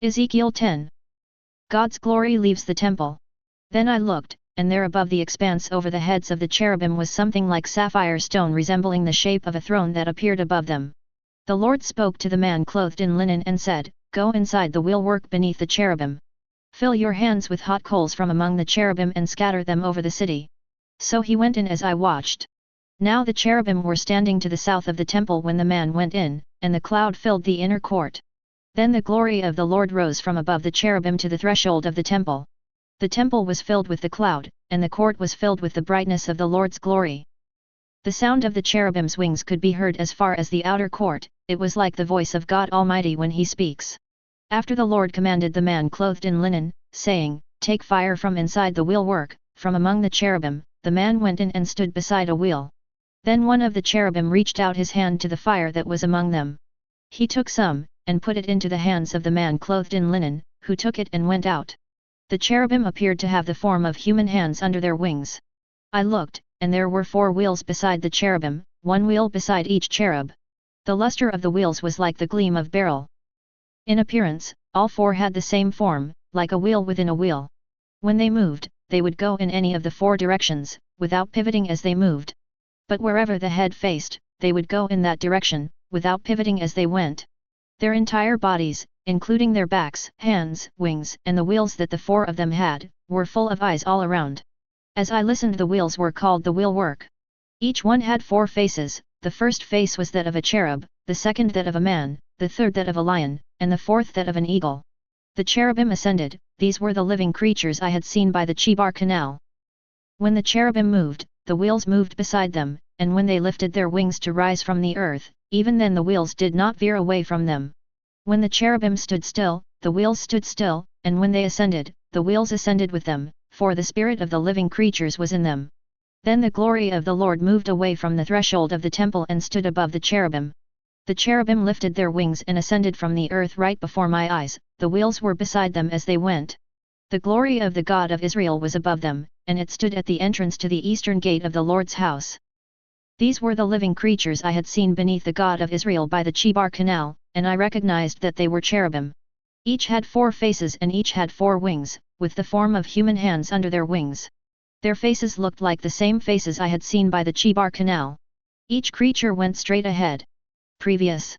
Ezekiel 10. God's glory leaves the temple. Then I looked, and there above the expanse over the heads of the cherubim was something like sapphire stone resembling the shape of a throne that appeared above them. The Lord spoke to the man clothed in linen and said, "Go inside the wheelwork beneath the cherubim. Fill your hands with hot coals from among the cherubim and scatter them over the city." So he went in as I watched. Now the cherubim were standing to the south of the temple when the man went in, and the cloud filled the inner court. Then the glory of the Lord rose from above the cherubim to the threshold of the temple. The temple was filled with the cloud, and the court was filled with the brightness of the Lord's glory. The sound of the cherubim's wings could be heard as far as the outer court. It was like the voice of God Almighty when He speaks. After the Lord commanded the man clothed in linen, saying, "Take fire from inside the wheelwork, from among the cherubim," the man went in and stood beside a wheel. Then one of the cherubim reached out his hand to the fire that was among them. He took some, and put it into the hands of the man clothed in linen, who took it and went out. The cherubim appeared to have the form of human hands under their wings. I looked, and there were 4 wheels beside the cherubim, 1 wheel beside each cherub. The luster of the wheels was like the gleam of beryl. In appearance, all 4 had the same form, like a wheel within a wheel. When they moved, they would go in any of the 4 directions, without pivoting as they moved. But wherever the head faced, they would go in that direction, without pivoting as they went. Their entire bodies, including their backs, hands, wings, and the wheels that the 4 of them had, were full of eyes all around. As I listened, the wheels were called the wheelwork. Each one had 4 faces. The first face was that of a cherub, the second that of a man, the third that of a lion, and the fourth that of an eagle. The cherubim ascended. These were the living creatures I had seen by the Chebar Canal. When the cherubim moved, the wheels moved beside them, and when they lifted their wings to rise from the earth, even then the wheels did not veer away from them. When the cherubim stood still, the wheels stood still, and when they ascended, the wheels ascended with them, for the spirit of the living creatures was in them. Then the glory of the Lord moved away from the threshold of the temple and stood above the cherubim. The cherubim lifted their wings and ascended from the earth right before my eyes. The wheels were beside them as they went. The glory of the God of Israel was above them, and it stood at the entrance to the eastern gate of the Lord's house. These were the living creatures I had seen beneath the God of Israel by the Chebar Canal, and I recognized that they were cherubim. Each had 4 faces and each had 4 wings, with the form of human hands under their wings. Their faces looked like the same faces I had seen by the Chebar Canal. Each creature went straight ahead. Previous